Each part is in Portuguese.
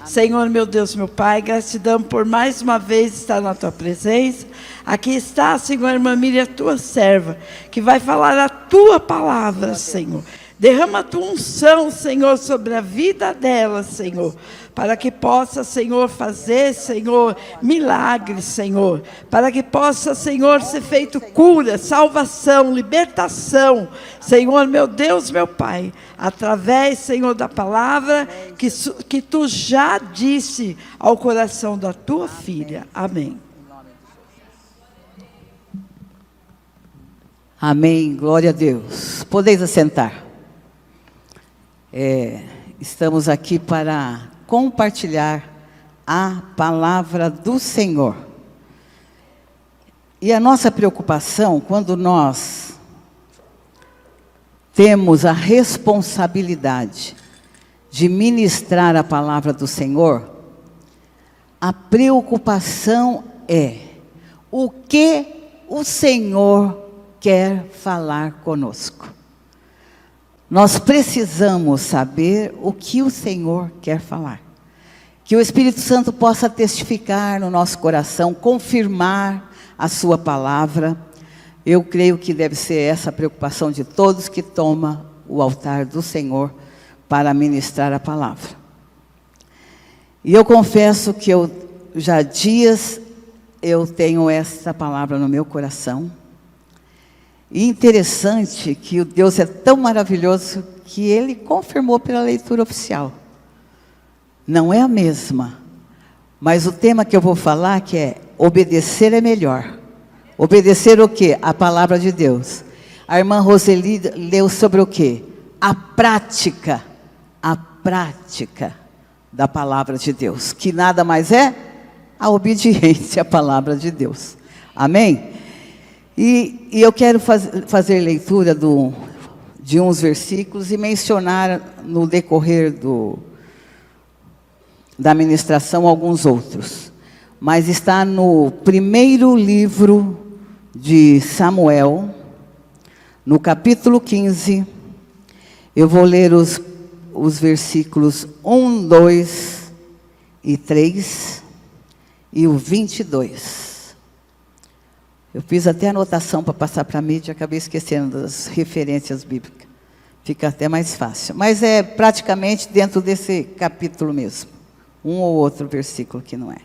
Senhor, meu Deus, meu Pai, gratidão por mais uma vez estar na Tua presença. Aqui está, Senhor, a irmã Miriam, a Tua serva, que vai falar a Tua palavra, Senhor. Derrama a Tua unção, Senhor, sobre a vida dela, Senhor, para que possa, Senhor, fazer, Senhor, milagres, Senhor, para que possa, Senhor, ser feito cura, salvação, libertação, Senhor, meu Deus, meu Pai, através, Senhor, da palavra que Tu já disse ao coração da Tua filha. Amém. Amém, glória a Deus. Podeis assentar. Estamos aqui para compartilhar a palavra do Senhor. E a nossa preocupação, quando nós temos a responsabilidade de ministrar a palavra do Senhor, a preocupação é o que o Senhor quer falar conosco. Nós precisamos saber o que o Senhor quer falar. Que o Espírito Santo possa testificar no nosso coração, confirmar a sua palavra. Eu creio que deve ser essa a preocupação de todos que tomam o altar do Senhor para ministrar a palavra. E eu confesso que já há dias eu tenho essa palavra no meu coração. E interessante que o Deus é tão maravilhoso que Ele confirmou pela leitura oficial. Não é a mesma, mas o tema que eu vou falar que é obedecer é melhor. Obedecer o quê? A palavra de Deus. A irmã Roseli leu sobre o quê? A prática da palavra de Deus, que nada mais é a obediência à palavra de Deus. Amém? E eu quero fazer leitura de uns versículos e mencionar no decorrer da ministração alguns outros. Mas está no primeiro livro de Samuel, no capítulo 15, eu vou ler os versículos 1, 2 e 3 e o 22. Eu fiz até anotação para passar para a mídia, acabei esquecendo das referências bíblicas. Fica até mais fácil. Mas é praticamente dentro desse capítulo mesmo. Um ou outro versículo que não é.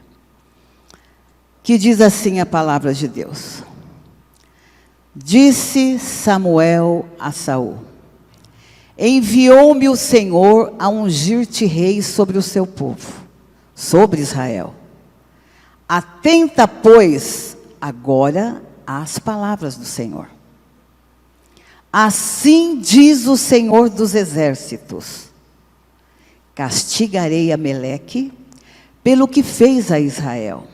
Que diz assim a palavra de Deus. Disse Samuel a Saul: enviou-me o Senhor a ungir-te rei sobre o seu povo, sobre Israel. Atenta, pois, agora às palavras do Senhor. Assim diz o Senhor dos exércitos: castigarei Ameleque pelo que fez a Israel.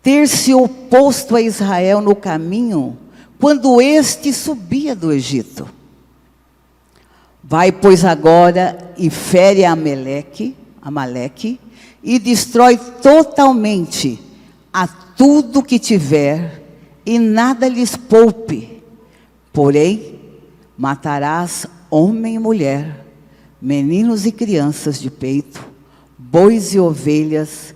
Ter se oposto a Israel no caminho, quando este subia do Egito. Vai, pois, agora e fere Amaleque, e destrói totalmente a tudo que tiver, e nada lhes poupe. Porém, matarás homem e mulher, meninos e crianças de peito, bois e ovelhas,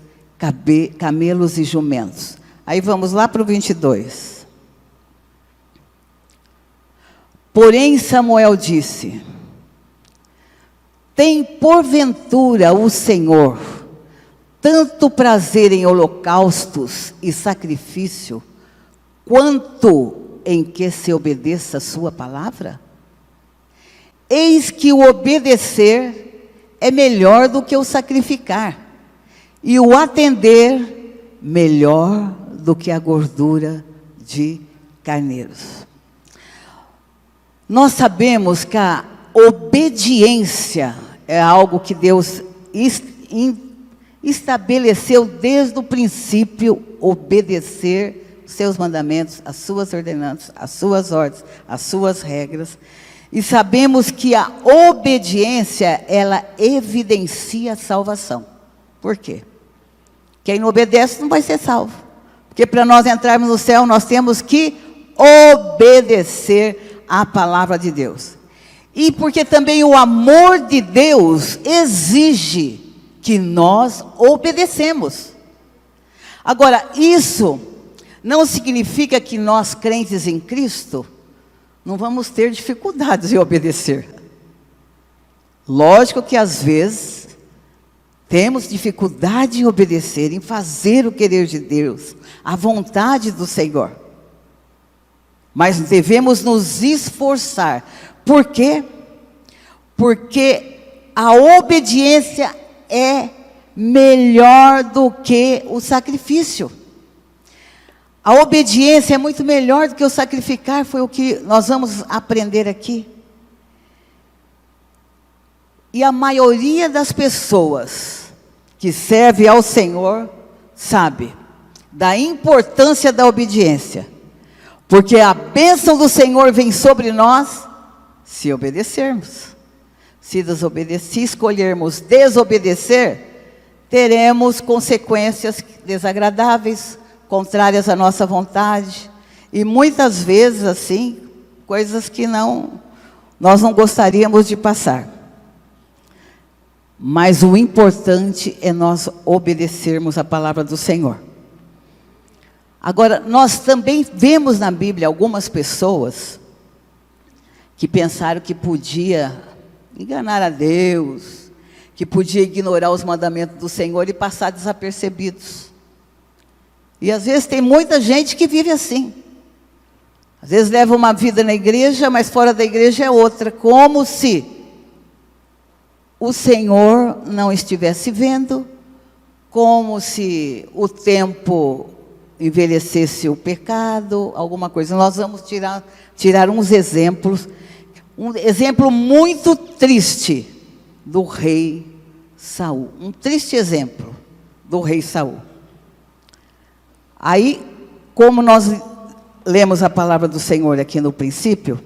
camelos e jumentos. Aí vamos lá para o 22. Porém Samuel disse: tem porventura o Senhor tanto prazer em holocaustos e sacrifício, quanto em que se obedeça a sua palavra? Eis que o obedecer é melhor do que o sacrificar, e o atender melhor do que a gordura de carneiros. Nós sabemos que a obediência é algo que Deus estabeleceu desde o princípio, obedecer os seus mandamentos, as suas ordenanças, as suas ordens, as suas regras. E sabemos que a obediência, ela evidencia a salvação. Por quê? Quem não obedece não vai ser salvo. Porque para nós entrarmos no céu, nós temos que obedecer a palavra de Deus. E porque também o amor de Deus exige que nós obedecemos. Agora, isso não significa que nós, crentes em Cristo, não vamos ter dificuldades em obedecer. Lógico que às vezes temos dificuldade em obedecer, em fazer o querer de Deus, a vontade do Senhor. Mas devemos nos esforçar. Por quê? Porque a obediência é melhor do que o sacrifício. A obediência é muito melhor do que o sacrificar, foi o que nós vamos aprender aqui. E a maioria das pessoas que servem ao Senhor sabe da importância da obediência. Porque a bênção do Senhor vem sobre nós se obedecermos. Se escolhermos desobedecer, teremos consequências desagradáveis, contrárias à nossa vontade. E muitas vezes, assim, coisas que nós não gostaríamos de passar. Mas o importante é nós obedecermos a palavra do Senhor. Agora, nós também vemos na Bíblia algumas pessoas que pensaram que podia enganar a Deus, que podia ignorar os mandamentos do Senhor e passar desapercebidos. E às vezes tem muita gente que vive assim. Às vezes leva uma vida na igreja, mas fora da igreja é outra, como se o Senhor não estivesse vendo, como se o tempo envelhecesse o pecado, alguma coisa. Nós vamos tirar uns exemplos. Um exemplo muito triste do rei Saul. Um triste exemplo do rei Saul. Aí, como nós lemos a palavra do Senhor aqui no princípio,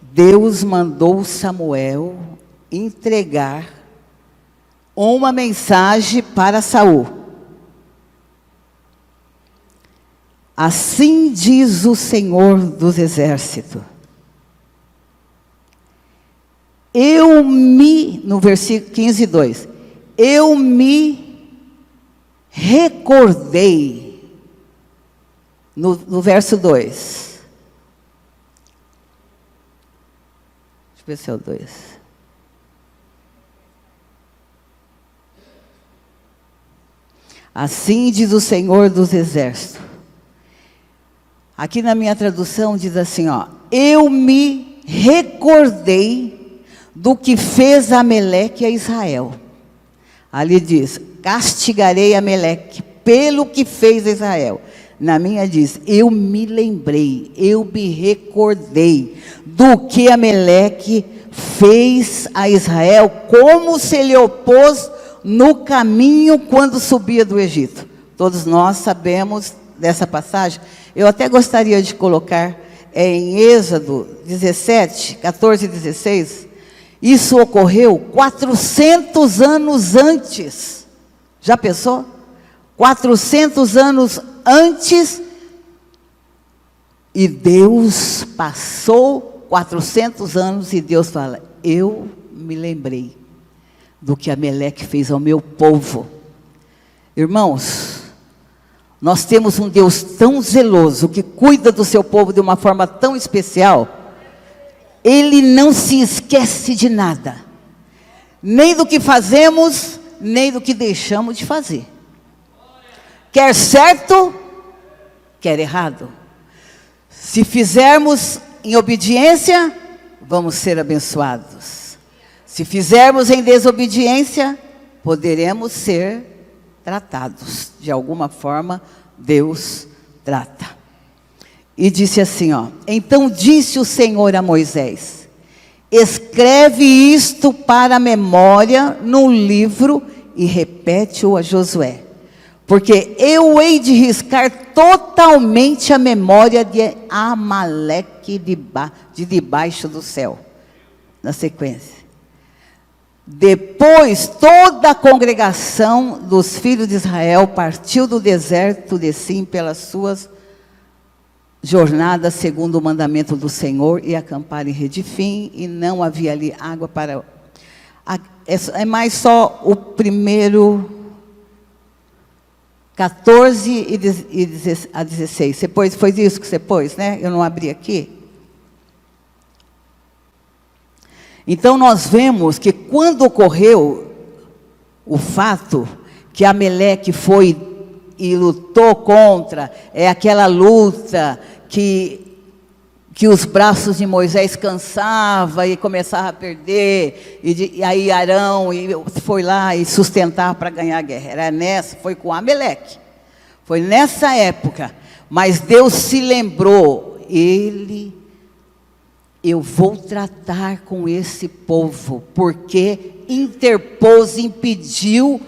Deus mandou Samuel entregar uma mensagem para Saul. Assim diz o Senhor dos Exércitos. No versículo 15:2, eu me recordei, no verso 2, deixa eu ver se é o 2, assim diz o Senhor dos Exércitos. Aqui na minha tradução diz assim, ó, eu me recordei do que fez Ameleque a Israel. Ali diz, castigarei Ameleque pelo que fez a Israel. Na minha diz, eu me lembrei, eu me recordei do que Ameleque fez a Israel, como se lhe opôs no caminho quando subia do Egito. Todos nós sabemos dessa passagem. Eu até gostaria de colocar em Êxodo 17, 14 e 16, isso ocorreu 400 anos antes. Já pensou? 400 anos antes, e Deus passou 400 anos e Deus fala, eu me lembrei do que Ameleque fez ao meu povo. Irmãos, nós temos um Deus tão zeloso, que cuida do seu povo de uma forma tão especial. Ele não se esquece de nada, nem do que fazemos, nem do que deixamos de fazer. Quer certo, quer errado. Se fizermos em obediência, vamos ser abençoados. Se fizermos em desobediência, poderemos ser tratados. De alguma forma, Deus trata. E disse assim, ó, então disse o Senhor a Moisés, escreve isto para a memória no livro e repete-o a Josué, porque eu hei de riscar totalmente a memória de Amaleque de debaixo do céu. Na sequência. Depois toda a congregação dos filhos de Israel partiu do deserto de Sim pelas suas jornadas segundo o mandamento do Senhor e acamparam em Redifim, e não havia ali água para É mais só o primeiro 14 a 16. Foi isso que você pôs, né? Eu não abri aqui. Então nós vemos que quando ocorreu o fato que Amaleque foi e lutou contra, é aquela luta que os braços de Moisés cansavam e começava a perder, e aí Arão foi lá e sustentar para ganhar a guerra. Foi com Amaleque. Foi nessa época, mas Deus se lembrou, eu vou tratar com esse povo, porque impediu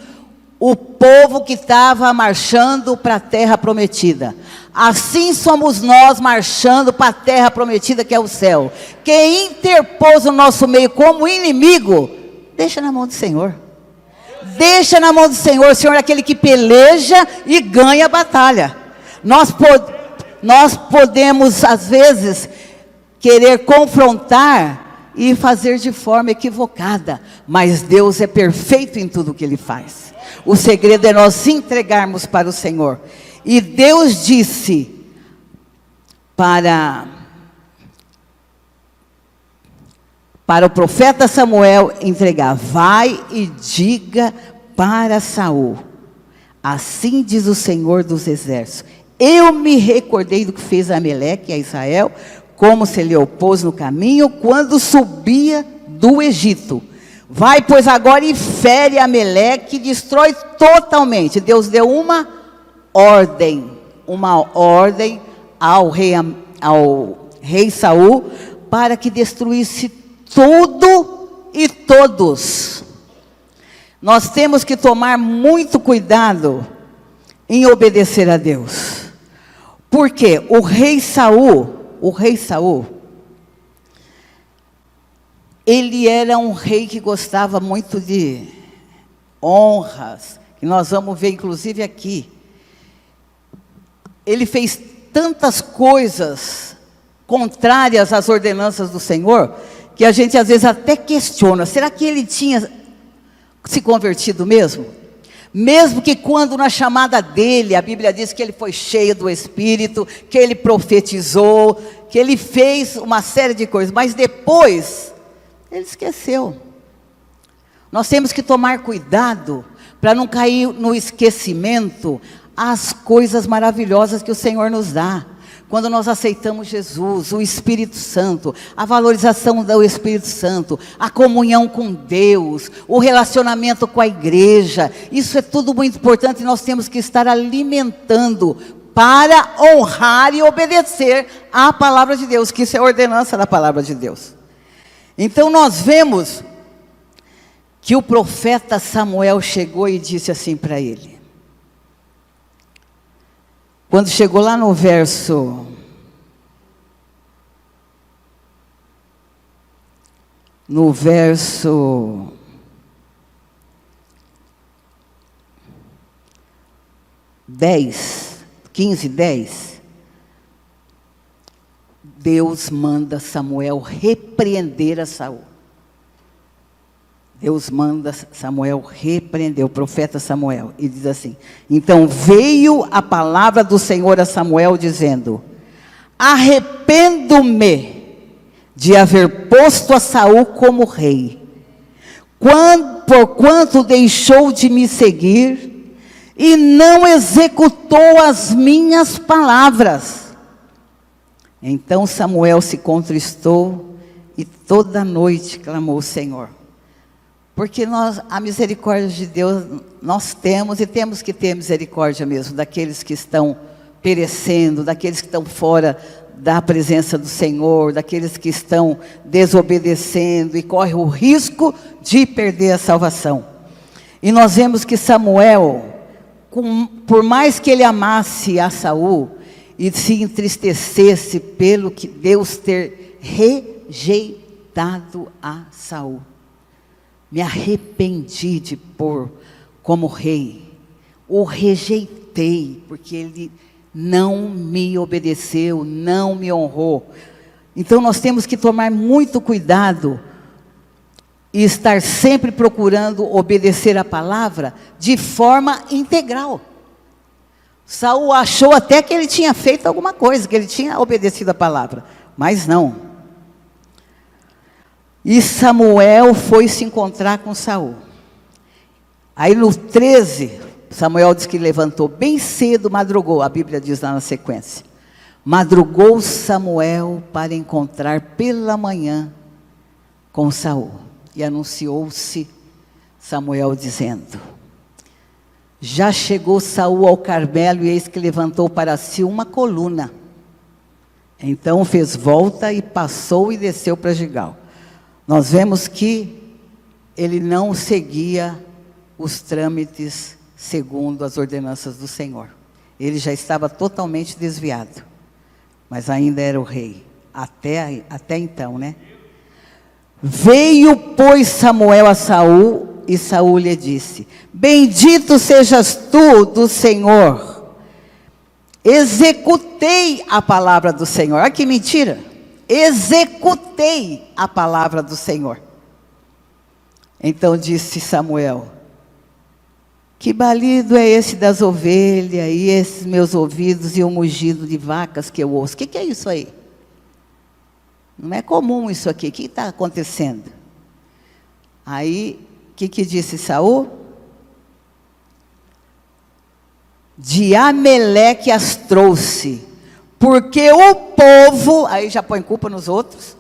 o povo que estava marchando para a terra prometida. Assim somos nós marchando para a terra prometida, que é o céu. Quem interpôs o nosso meio como inimigo, deixa na mão do Senhor. Deixa na mão do Senhor. O Senhor é aquele que peleja e ganha a batalha. Nós podemos, às vezes, querer confrontar e fazer de forma equivocada, mas Deus é perfeito em tudo o que Ele faz. O segredo é nós entregarmos para o Senhor. E Deus disse para o profeta Samuel entregar: vai e diga para Saul, assim diz o Senhor dos exércitos, eu me recordei do que fez Amaleque a Israel, como se lhe opôs no caminho, quando subia do Egito. Vai, pois, agora e fere Amaleque, destrói totalmente. Deus deu uma ordem ao rei Saul, para que destruísse tudo e todos. Nós temos que tomar muito cuidado em obedecer a Deus. Porque o rei Saul, ele era um rei que gostava muito de honras, que nós vamos ver inclusive aqui. Ele fez tantas coisas contrárias às ordenanças do Senhor, que a gente às vezes até questiona, será que ele tinha se convertido mesmo? Mesmo que quando na chamada dele, a Bíblia diz que ele foi cheio do Espírito, que ele profetizou, que ele fez uma série de coisas, mas depois ele esqueceu. Nós temos que tomar cuidado para não cair no esquecimento as coisas maravilhosas que o Senhor nos dá. Quando nós aceitamos Jesus, o Espírito Santo, a valorização do Espírito Santo, a comunhão com Deus, o relacionamento com a igreja, isso é tudo muito importante e nós temos que estar alimentando para honrar e obedecer à palavra de Deus, que isso é ordenança da palavra de Deus. Então nós vemos que o profeta Samuel chegou e disse assim para ele. Quando chegou lá no verso 15, 10, Deus manda Samuel repreender a Saul. Deus manda Samuel repreender, o profeta Samuel, e diz assim: então veio a palavra do Senhor a Samuel dizendo: arrependo-me de haver posto a Saul como rei, porquanto deixou de me seguir e não executou as minhas palavras. Então Samuel se contristou e toda noite clamou o Senhor. Porque a misericórdia de Deus nós temos, e temos que ter misericórdia mesmo daqueles que estão perecendo, daqueles que estão fora da presença do Senhor, daqueles que estão desobedecendo e correm o risco de perder a salvação. E nós vemos que Samuel, por mais que ele amasse a Saul e se entristecesse pelo que Deus ter rejeitado a Saul, me arrependi de pôr como rei, o rejeitei, porque ele não me obedeceu, não me honrou. Então nós temos que tomar muito cuidado e estar sempre procurando obedecer a palavra de forma integral. Saul achou até que ele tinha feito alguma coisa, que ele tinha obedecido a palavra, mas não. E Samuel foi se encontrar com Saul. Aí no 13, Samuel diz que levantou bem cedo, madrugou, a Bíblia diz lá na sequência. Madrugou Samuel para encontrar pela manhã com Saul. E anunciou-se Samuel dizendo: já chegou Saul ao Carmelo, e eis que levantou para si uma coluna. Então fez volta e passou e desceu para Gigal. Nós vemos que ele não seguia os trâmites segundo as ordenanças do Senhor. Ele já estava totalmente desviado, mas ainda era o rei, até então, né? Veio, pois, Samuel a Saul, e Saul lhe disse: bendito sejas tu do Senhor. Executei a palavra do Senhor. Olha que mentira. Executei a palavra do Senhor. Então disse Samuel: que balido é esse das ovelhas, e esses meus ouvidos, e o mugido de vacas que eu ouço? O que é isso aí? Não é comum isso aqui. O que está acontecendo? Aí, o que disse Saul? De Ameleque as trouxe, porque o povo, aí já põe culpa nos outros,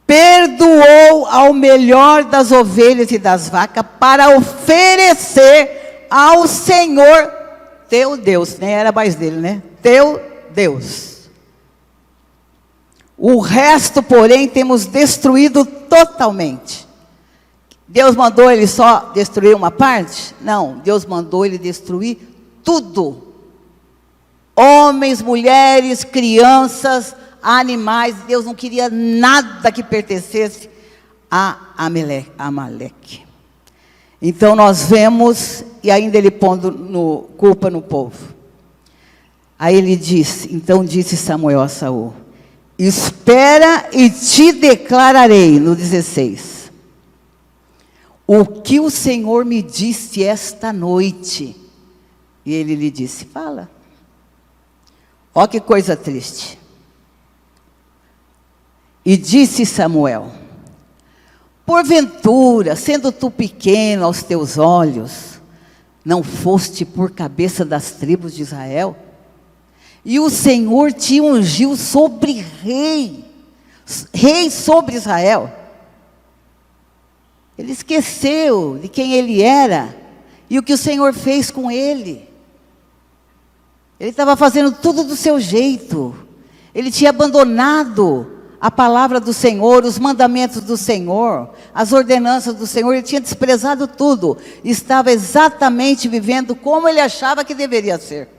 perdoou ao melhor das ovelhas e das vacas para oferecer ao Senhor teu Deus. Nem era mais dele, né? Teu Deus. O resto, porém, temos destruído totalmente. Deus mandou ele só destruir uma parte? Não, Deus mandou ele destruir tudo. Homens, mulheres, crianças, animais. Deus não queria nada que pertencesse a Amaleque. Então nós vemos, e ainda ele pondo culpa no povo. Aí ele disse, então disse Samuel a Saul: espera e te declararei, no 16, o que o Senhor me disse esta noite. E ele lhe disse: fala. Ó que coisa triste. E disse Samuel: porventura, sendo tu pequeno aos teus olhos, não foste por cabeça das tribos de Israel? E o Senhor te ungiu sobre rei sobre Israel. Ele esqueceu de quem ele era e o que o Senhor fez com ele. Ele estava fazendo tudo do seu jeito. Ele tinha abandonado a palavra do Senhor, os mandamentos do Senhor, as ordenanças do Senhor. Ele tinha desprezado tudo. Estava exatamente vivendo como ele achava que deveria ser.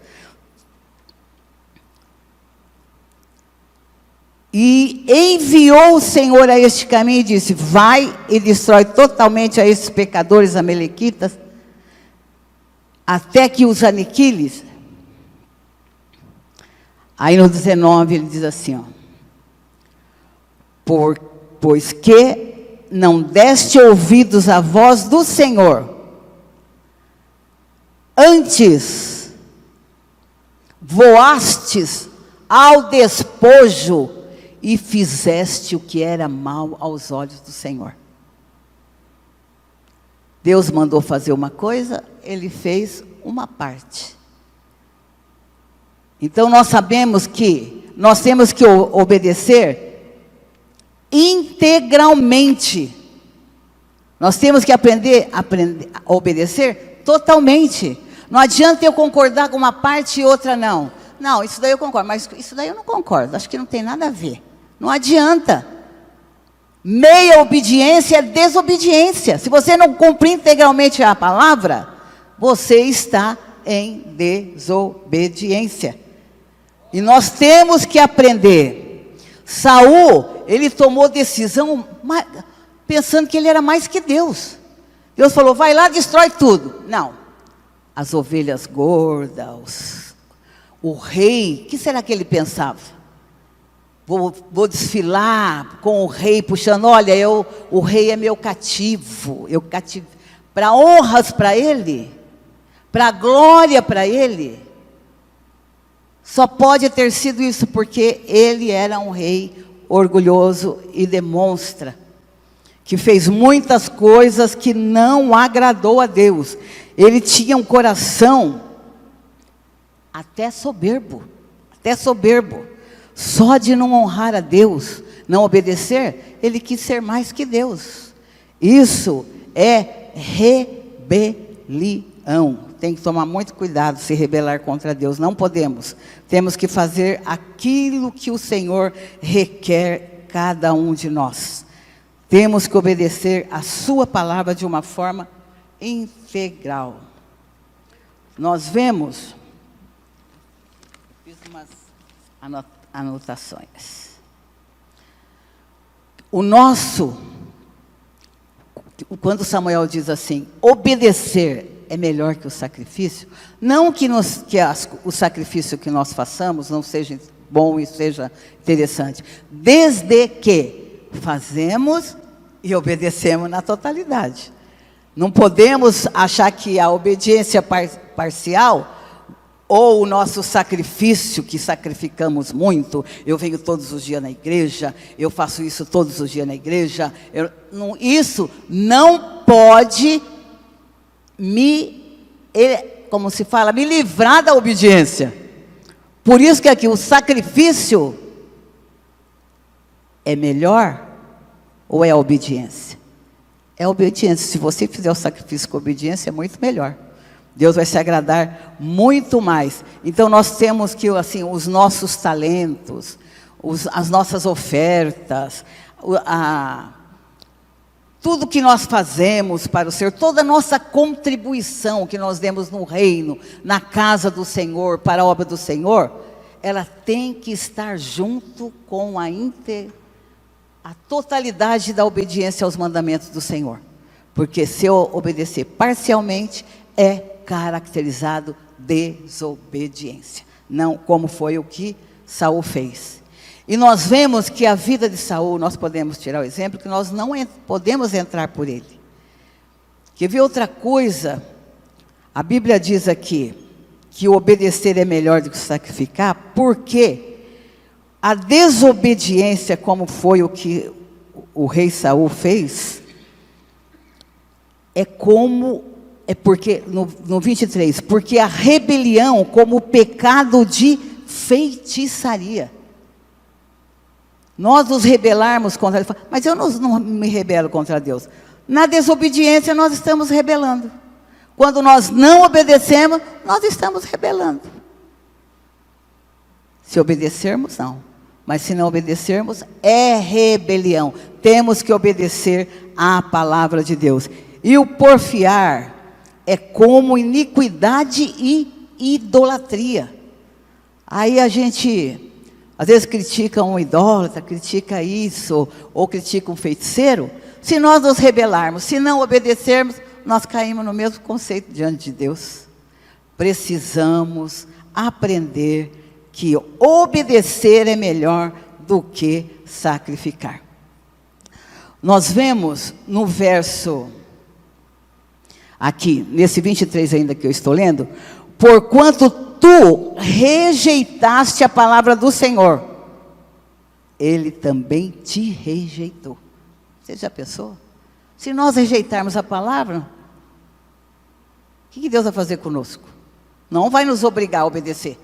E enviou o Senhor a este caminho e disse: vai e destrói totalmente a esses pecadores amalequitas, até que os aniquiles. Aí no 19 ele diz assim, ó: pois que não deste ouvidos à voz do Senhor, antes voastes ao despojo e fizeste o que era mal aos olhos do Senhor. Deus mandou fazer uma coisa, ele fez uma parte. Então nós sabemos que nós temos que obedecer integralmente. Nós temos que aprender a obedecer totalmente. Não adianta eu concordar com uma parte e outra não. Não, isso daí eu concordo, mas isso daí eu não concordo. Acho que não tem nada a ver. Não adianta. Meia obediência é desobediência. Se você não cumprir integralmente a palavra, você está em desobediência. E nós temos que aprender. Saul, ele tomou decisão pensando que ele era mais que Deus. Deus falou: vai lá, destrói tudo. Não. As ovelhas gordas, o rei, o que será que ele pensava? vou desfilar com o rei puxando, olha, o rei é meu cativo, para honras para ele, para glória para ele. Só pode ter sido isso porque ele era um rei orgulhoso e demonstra que fez muitas coisas que não agradou a Deus. Ele tinha um coração até soberbo. Só de não honrar a Deus, não obedecer, ele quis ser mais que Deus. Isso é rebelião. Tem que tomar muito cuidado se rebelar contra Deus. Não podemos. Temos que fazer aquilo que o Senhor requer cada um de nós. Temos que obedecer a sua palavra de uma forma integral. Nós vemos, fiz umas anotações. Quando Samuel diz assim, obedecer é melhor que o sacrifício, não que o sacrifício que nós façamos não seja bom e seja interessante, desde que fazemos e obedecemos na totalidade. Não podemos achar que a obediência parcial ou o nosso sacrifício, que sacrificamos muito, eu venho todos os dias na igreja, eu faço isso todos os dias na igreja, isso não pode me livrar da obediência. Por isso que aqui o sacrifício é melhor ou é a obediência? É a obediência. Se você fizer o sacrifício com obediência, é muito melhor. Deus vai se agradar muito mais. Então nós temos que, assim, os nossos talentos, as nossas ofertas, tudo que nós fazemos para o Senhor, toda a nossa contribuição que nós demos no reino, na casa do Senhor, para a obra do Senhor, ela tem que estar junto com a totalidade da obediência aos mandamentos do Senhor. Porque se eu obedecer parcialmente, é caracterizado desobediência. Não como foi o que Saul fez. E nós vemos que a vida de Saul, nós podemos tirar o exemplo, que nós não podemos entrar por ele. Quer ver outra coisa? A Bíblia diz aqui, que o obedecer é melhor do que sacrificar, porque a desobediência, como foi o que o rei Saul fez, porque, no 23, porque a rebelião como pecado de feitiçaria. Nós nos rebelarmos contra Deus, mas eu não me rebelo contra Deus. Na desobediência nós estamos rebelando. Quando nós não obedecemos, nós estamos rebelando. Se obedecermos, não. Mas se não obedecermos, é rebelião. Temos que obedecer à palavra de Deus. E o porfiar é como iniquidade e idolatria. Aí a gente, às vezes, critica um idólatra, critica isso, ou critica um feiticeiro. Se nós nos rebelarmos, se não obedecermos, nós caímos no mesmo conceito diante de Deus. Precisamos aprender que obedecer é melhor do que sacrificar. Nós vemos no verso, aqui, nesse 23 ainda que eu estou lendo, porquanto tu rejeitaste a palavra do Senhor, Ele também te rejeitou. Você já pensou? Se nós rejeitarmos a palavra, o que Deus vai fazer conosco? Não vai nos obrigar a obedecer.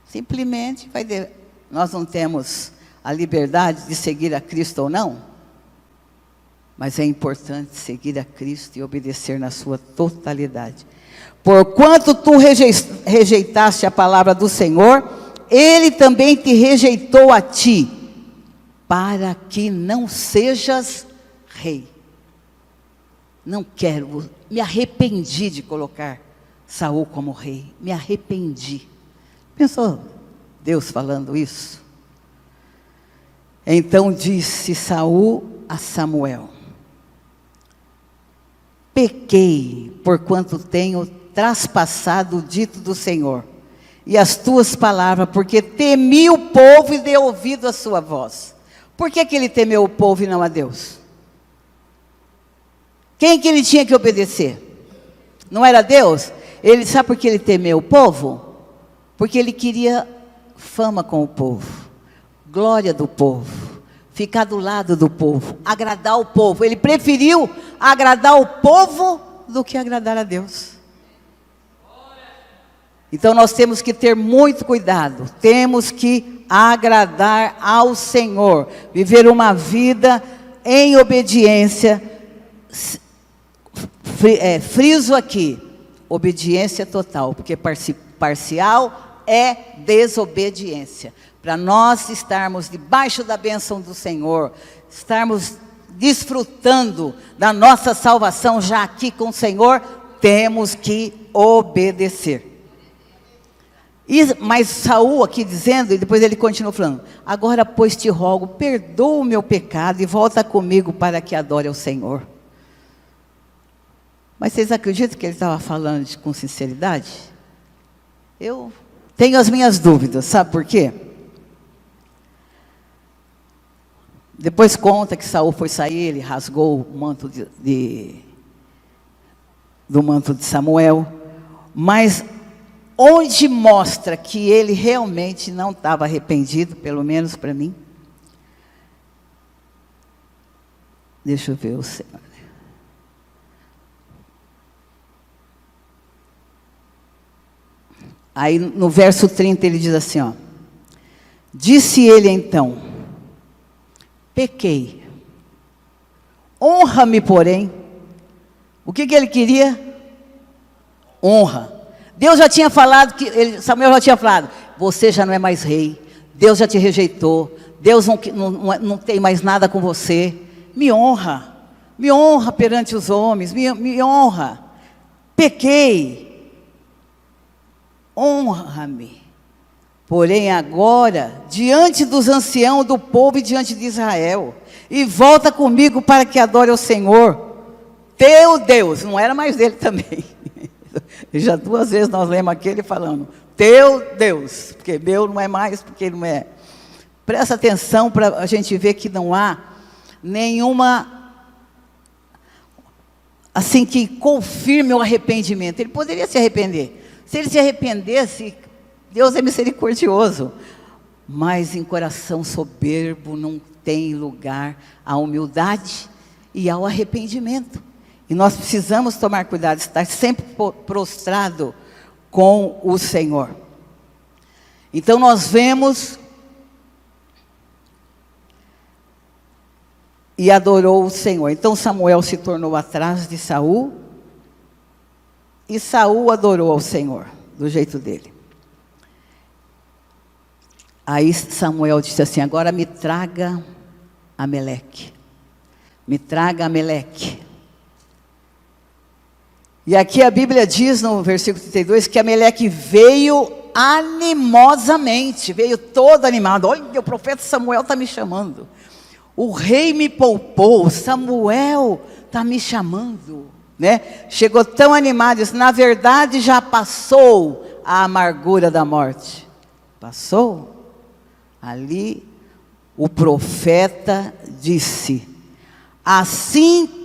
Simplesmente nós não temos a liberdade de seguir a Cristo ou não, mas é importante seguir a Cristo e obedecer na sua totalidade. Porquanto tu rejeitaste a palavra do Senhor, Ele também te rejeitou a ti, para que não sejas rei. Não quero, me arrependi de colocar Saul como rei, me arrependi. Pensou Deus falando isso? Então disse Saul a Samuel: pequei, porquanto tenho traspassado o dito do Senhor. e as tuas palavras, porque temi o povo e dei ouvido à sua voz. Por que ele temeu o povo e não a Deus? Quem que ele tinha que obedecer? Não era Deus? Ele, sabe por que ele temeu o povo? Porque ele queria fama com o povo, glória do povo, ficar do lado do povo, agradar o povo. Ele preferiu agradar o povo do que agradar a Deus. Então nós temos que ter muito cuidado, temos que agradar ao Senhor, viver uma vida em obediência. Friso aqui, obediência total, porque parcial é desobediência. Para nós estarmos debaixo da bênção do Senhor, estarmos desfrutando da nossa salvação já aqui com o Senhor, temos que obedecer. Mas Saul aqui dizendo, e depois ele continua falando: agora pois te rogo, perdoa o meu pecado e volta comigo para que adore ao Senhor. Mas vocês acreditam que ele estava falando com sinceridade? Eu tenho as minhas dúvidas, sabe por quê? Depois conta que Saul foi sair, ele rasgou o manto do manto de Samuel, mas onde mostra que ele realmente não estava arrependido, pelo menos para mim? Deixa eu ver o Senhor. Aí no verso 30 ele diz assim, ó: disse ele então: pequei, honra-me porém. O que ele queria? Honra. Deus já tinha falado, Samuel já tinha falado: você já não é mais rei, Deus já te rejeitou, Deus não tem mais nada com você. Me honra perante os homens, me honra. Pequei, honra-me, porém agora, diante dos anciãos do povo e diante de Israel, e volta comigo para que adore ao Senhor, teu Deus. Não era mais dele também. Já 2 vezes nós lemos aquele falando, teu Deus, porque meu não é mais, porque ele não é. Presta atenção para a gente ver que não há nenhuma, assim, que confirme o arrependimento. Ele poderia se arrepender. Se ele se arrependesse, Deus é misericordioso. Mas em coração soberbo não tem lugar à humildade e ao arrependimento. E nós precisamos tomar cuidado, estar sempre prostrado com o Senhor. Então nós vemos, e adorou o Senhor. Então Samuel se tornou atrás de Saul, e Saul adorou ao Senhor, do jeito dele. Aí Samuel disse assim: agora me traga Ameleque. Me traga Ameleque. E aqui a Bíblia diz no versículo 32 que Ameleque veio animosamente, veio todo animado. Olha, o profeta Samuel está me chamando. O rei me poupou, Samuel está me chamando, né? Chegou tão animado, disse: na verdade já passou a amargura da morte. Passou? Ali o profeta disse: assim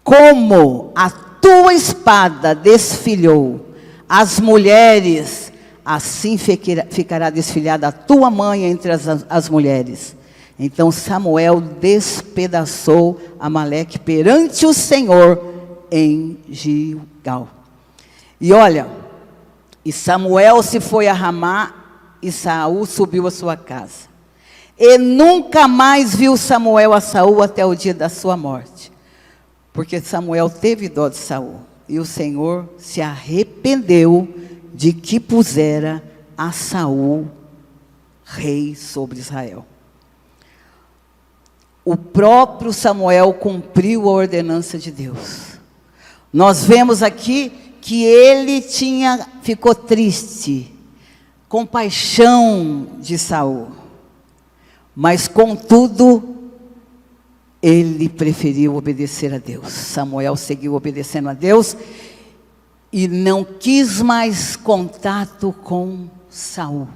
como a tua espada desfilhou as mulheres, assim ficará desfilhada a tua mãe entre as mulheres. Então Samuel despedaçou Amaleque perante o Senhor em Gilgal. E olha, e Samuel se foi a Ramá, e Saul subiu à sua casa. E nunca mais viu Samuel a Saul até o dia da sua morte. Porque Samuel teve dó de Saul, e o Senhor se arrependeu de que pusera a Saul rei sobre Israel. O próprio Samuel cumpriu a ordenança de Deus. Nós vemos aqui que ele ficou triste, com paixão de Saul, mas contudo ele preferiu obedecer a Deus. Samuel seguiu obedecendo a Deus, e não quis mais contato com Saul.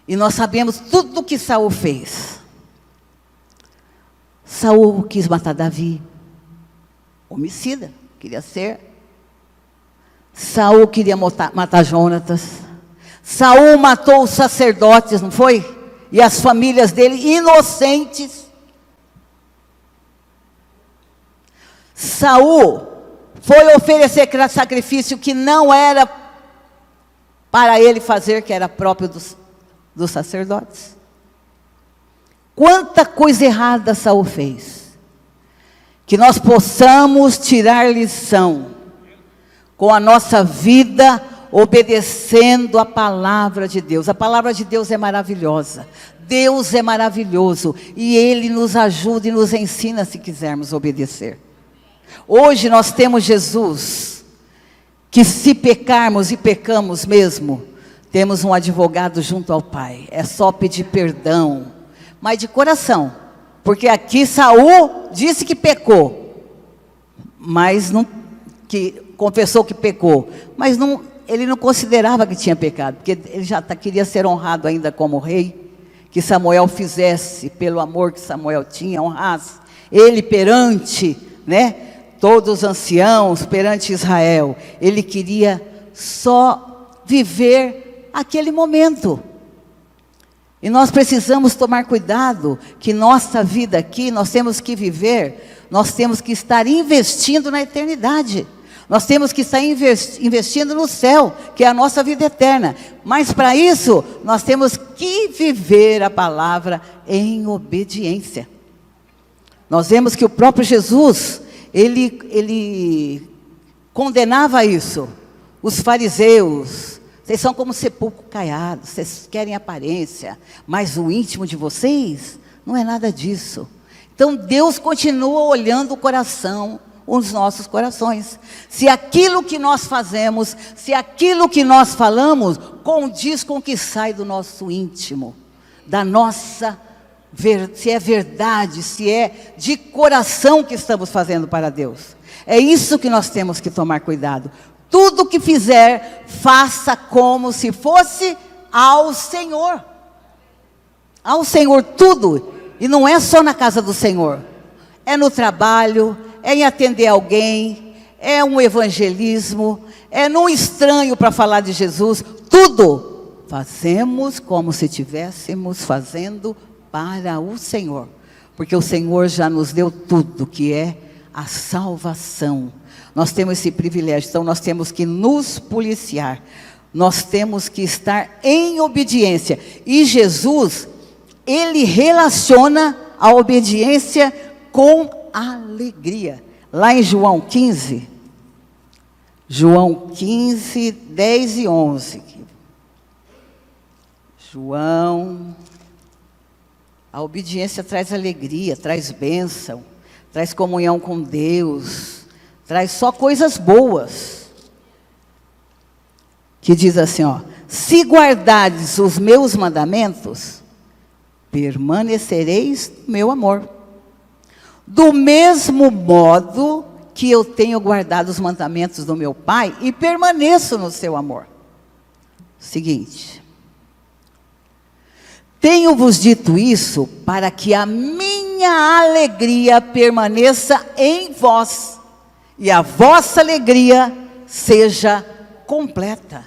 E nós sabemos tudo o que Saul fez. Saul quis matar Davi, homicida, queria ser. Saul queria matar Jonatas. Saul matou os sacerdotes, não foi? E as famílias dele, inocentes. Saul foi oferecer sacrifício que não era para ele fazer, que era próprio dos sacerdotes. Quanta coisa errada Saul fez. Que nós possamos tirar lição com a nossa vida, obedecendo a palavra de Deus. A palavra de Deus é maravilhosa. Deus é maravilhoso. E Ele nos ajuda e nos ensina se quisermos obedecer. Hoje nós temos Jesus, que se pecarmos e pecamos mesmo, temos um advogado junto ao Pai. É só pedir perdão, mas de coração. Porque aqui Saul disse que pecou, mas não, que confessou que pecou, mas não, ele não considerava que tinha pecado, porque ele já queria ser honrado ainda como rei, que Samuel fizesse, pelo amor que Samuel tinha, honrasse ele perante, né, todos os anciãos, perante Israel. Ele queria só viver aquele momento. E nós precisamos tomar cuidado, que nossa vida aqui, nós temos que viver, nós temos que estar investindo na eternidade. Nós temos que estar investindo no céu, que é a nossa vida eterna. Mas para isso, nós temos que viver a palavra em obediência. Nós vemos que o próprio Jesus, ele condenava isso. Os fariseus, vocês são como sepulcro caiado, vocês querem aparência, mas o íntimo de vocês não é nada disso. Então Deus continua olhando o coração, os nossos corações. Se aquilo que nós fazemos, se aquilo que nós falamos, condiz com o que sai do nosso íntimo, da nossa, se é verdade, se é de coração que estamos fazendo para Deus. É isso que nós temos que tomar cuidado. Tudo que fizer, faça como se fosse ao Senhor. Ao Senhor tudo. E não é só na casa do Senhor. É no trabalho, é em atender alguém, é um evangelismo, é num estranho para falar de Jesus. Tudo fazemos como se estivéssemos fazendo para o Senhor. Porque o Senhor já nos deu tudo, que é a salvação. Nós temos esse privilégio, então nós temos que nos policiar. Nós temos que estar em obediência. E Jesus, Ele relaciona a obediência com alegria. Lá em João 15, 10 e 11. João, a obediência traz alegria, traz bênção, traz comunhão com Deus, traz só coisas boas. Que diz assim, ó: se guardardes os meus mandamentos, permanecereis no meu amor. Do mesmo modo que eu tenho guardado os mandamentos do meu Pai e permaneço no seu amor. Seguinte. Tenho-vos dito isso para que a minha alegria permaneça em vós e a vossa alegria seja completa.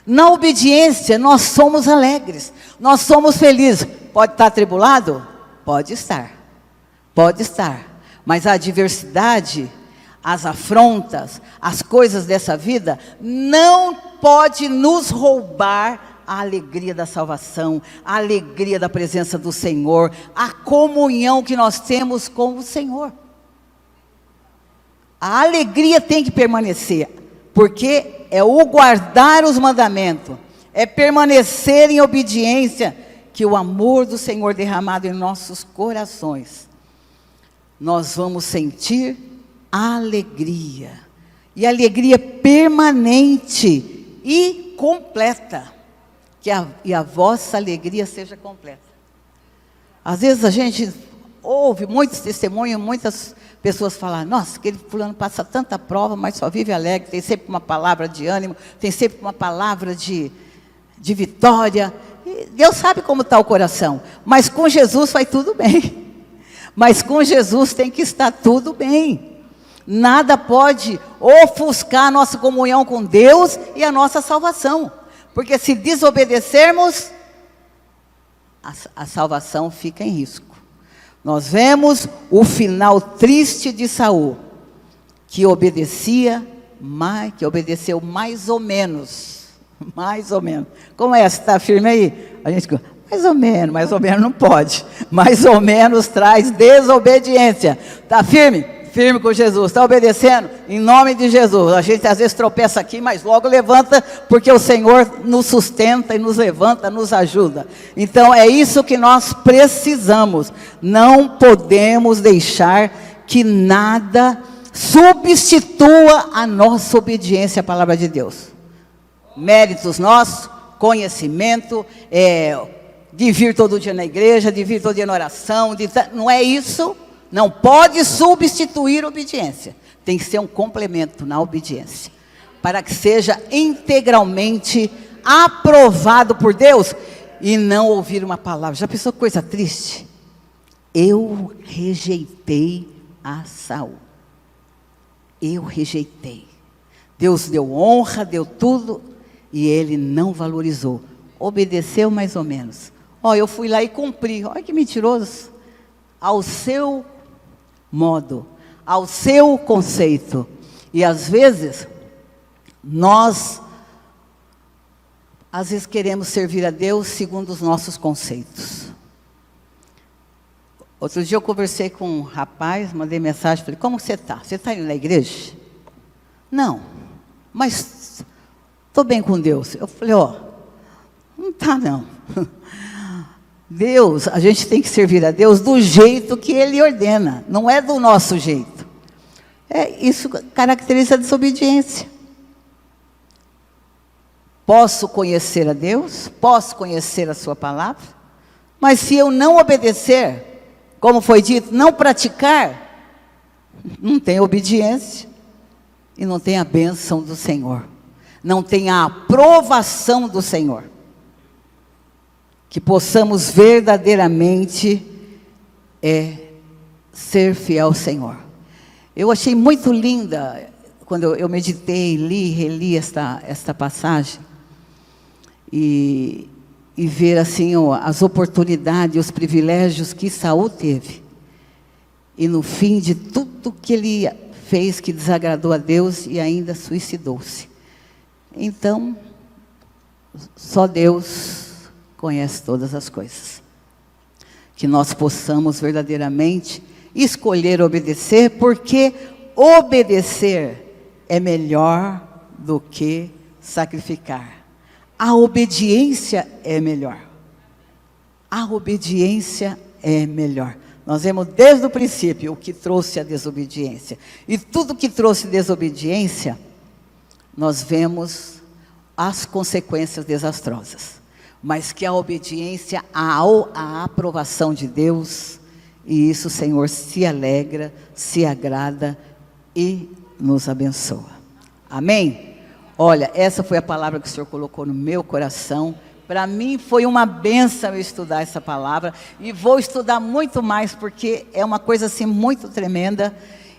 Na obediência nós somos alegres, nós somos felizes. Pode estar atribulado? Pode estar. Pode estar, mas a adversidade, as afrontas, as coisas dessa vida, não pode nos roubar a alegria da salvação, a alegria da presença do Senhor, a comunhão que nós temos com o Senhor. A alegria tem que permanecer, porque é o guardar os mandamentos, é permanecer em obediência, que o amor do Senhor derramado em nossos corações, nós vamos sentir alegria, e alegria permanente e completa, e a vossa alegria seja completa. Às vezes a gente ouve muitos testemunhos, muitas pessoas falam, nossa, aquele fulano passa tanta prova, mas só vive alegre, tem sempre uma palavra de ânimo, tem sempre uma palavra de vitória. E Deus sabe como está o coração, mas com Jesus vai tudo bem. Mas com Jesus tem que estar tudo bem. Nada pode ofuscar a nossa comunhão com Deus e a nossa salvação. Porque se desobedecermos, a salvação fica em risco. Nós vemos o final triste de Saul, que obedeceu mais ou menos. Mais ou menos. Como é? Você está firme aí? A gente mais ou menos não pode. Mais ou menos traz desobediência. Está firme? Firme com Jesus. Está obedecendo? Em nome de Jesus. A gente às vezes tropeça aqui, mas logo levanta, porque o Senhor nos sustenta e nos levanta, nos ajuda. Então é isso que nós precisamos. Não podemos deixar que nada substitua a nossa obediência à palavra de Deus. Méritos nossos, conhecimento, de vir todo dia na igreja, de vir todo dia na oração, não é isso, não pode substituir a obediência, tem que ser um complemento na obediência, para que seja integralmente aprovado por Deus, e não ouvir uma palavra. Já pensou que coisa triste? Eu rejeitei a Saul, eu rejeitei, Deus deu honra, deu tudo, e ele não valorizou, obedeceu mais ou menos. Eu fui lá e cumpri. Olha que mentiroso. Ao seu modo, ao seu conceito. E às vezes, nós, queremos servir a Deus segundo os nossos conceitos. Outro dia eu conversei com um rapaz, mandei mensagem, falei, como você está? Você está indo na igreja? Não, mas estou bem com Deus. Eu falei, não está não. Deus, a gente tem que servir a Deus do jeito que Ele ordena, não é do nosso jeito. Isso caracteriza a desobediência. Posso conhecer a Deus, posso conhecer a sua palavra, mas se eu não obedecer, como foi dito, não praticar, não tem obediência e não tem a bênção do Senhor, não tem a aprovação do Senhor. Que possamos verdadeiramente ser fiel ao Senhor. Eu achei muito linda, quando eu meditei, li, reli esta passagem, e ver assim as oportunidades, os privilégios que Saul teve. E no fim de tudo que ele fez que desagradou a Deus, e ainda suicidou-se. Então, só Deus conhece todas as coisas. Que nós possamos verdadeiramente escolher obedecer, porque obedecer é melhor do que sacrificar. A obediência é melhor. A obediência é melhor. Nós vemos desde o princípio o que trouxe a desobediência. E tudo que trouxe desobediência, nós vemos as consequências desastrosas. Mas que a obediência à aprovação de Deus, e isso o Senhor se alegra, se agrada e nos abençoa. Amém? Olha, essa foi a palavra que o Senhor colocou no meu coração. Para mim foi uma bênção eu estudar essa palavra, e vou estudar muito mais, porque é uma coisa assim muito tremenda,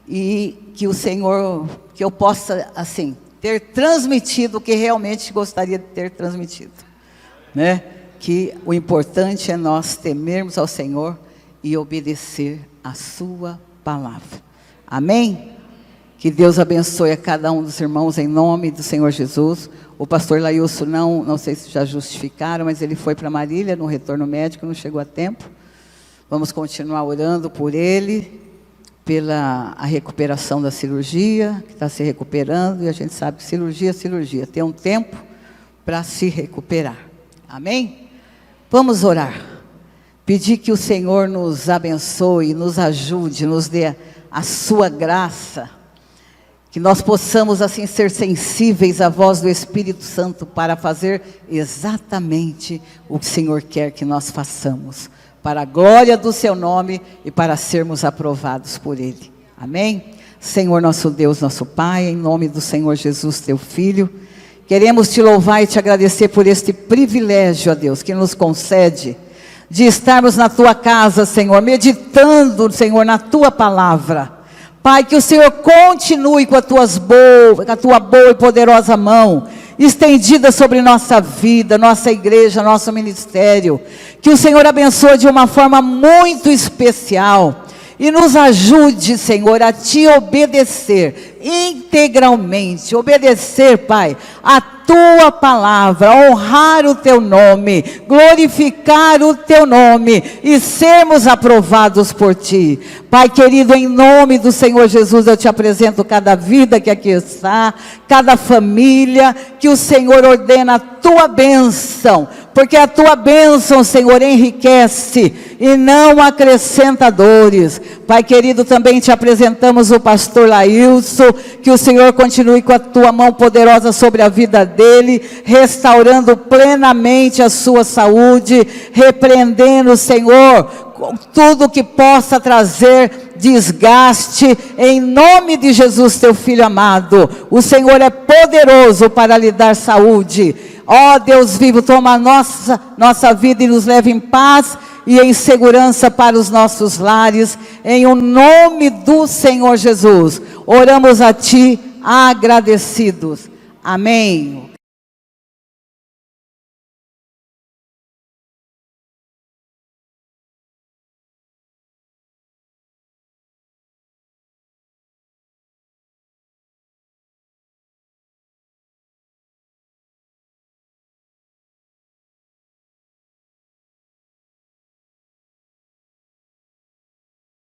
e que o Senhor, que eu possa assim, ter transmitido o que realmente gostaria de ter transmitido. Né? Que o importante é nós temermos ao Senhor e obedecer a sua palavra. Amém? Que Deus abençoe a cada um dos irmãos em nome do Senhor Jesus. O pastor Lailson não sei se já justificaram, mas ele foi para Marília no retorno médico, não chegou a tempo. Vamos continuar orando por ele, pela a recuperação da cirurgia, que está se recuperando, e a gente sabe que cirurgia é cirurgia, tem um tempo para se recuperar. Amém? Vamos orar. Pedir que o Senhor nos abençoe, nos ajude, nos dê a sua graça. Que nós possamos assim ser sensíveis à voz do Espírito Santo para fazer exatamente o que o Senhor quer que nós façamos. para a glória do seu nome e para sermos aprovados por Ele. Amém? Senhor nosso Deus, nosso Pai, em nome do Senhor Jesus, teu Filho, queremos te louvar e te agradecer por este privilégio, ó Deus, que nos concede de estarmos na tua casa, Senhor, meditando, Senhor, na tua palavra. Pai, que o Senhor continue com a tua boa e poderosa mão estendida sobre nossa vida, nossa igreja, nosso ministério. Que o Senhor abençoe de uma forma muito especial e nos ajude, Senhor, a te obedecer integralmente. Obedecer, Pai, a tua palavra, honrar o teu nome, glorificar o teu nome e sermos aprovados por ti. Pai querido, em nome do Senhor Jesus, eu te apresento cada vida que aqui está, cada família, que o Senhor ordena a tua bênção, porque a tua bênção, Senhor, enriquece e não acrescenta dores. Pai querido, também te apresentamos o pastor Lailson, que o Senhor continue com a tua mão poderosa sobre a vida dele, restaurando plenamente a sua saúde, repreendendo, Senhor, tudo que possa trazer desgaste, em nome de Jesus, teu Filho amado. O Senhor é poderoso para lhe dar saúde. Ó Deus vivo, toma a nossa vida e nos leve em paz e em segurança para os nossos lares, em o nome do Senhor Jesus. Oramos a ti agradecidos. Amém.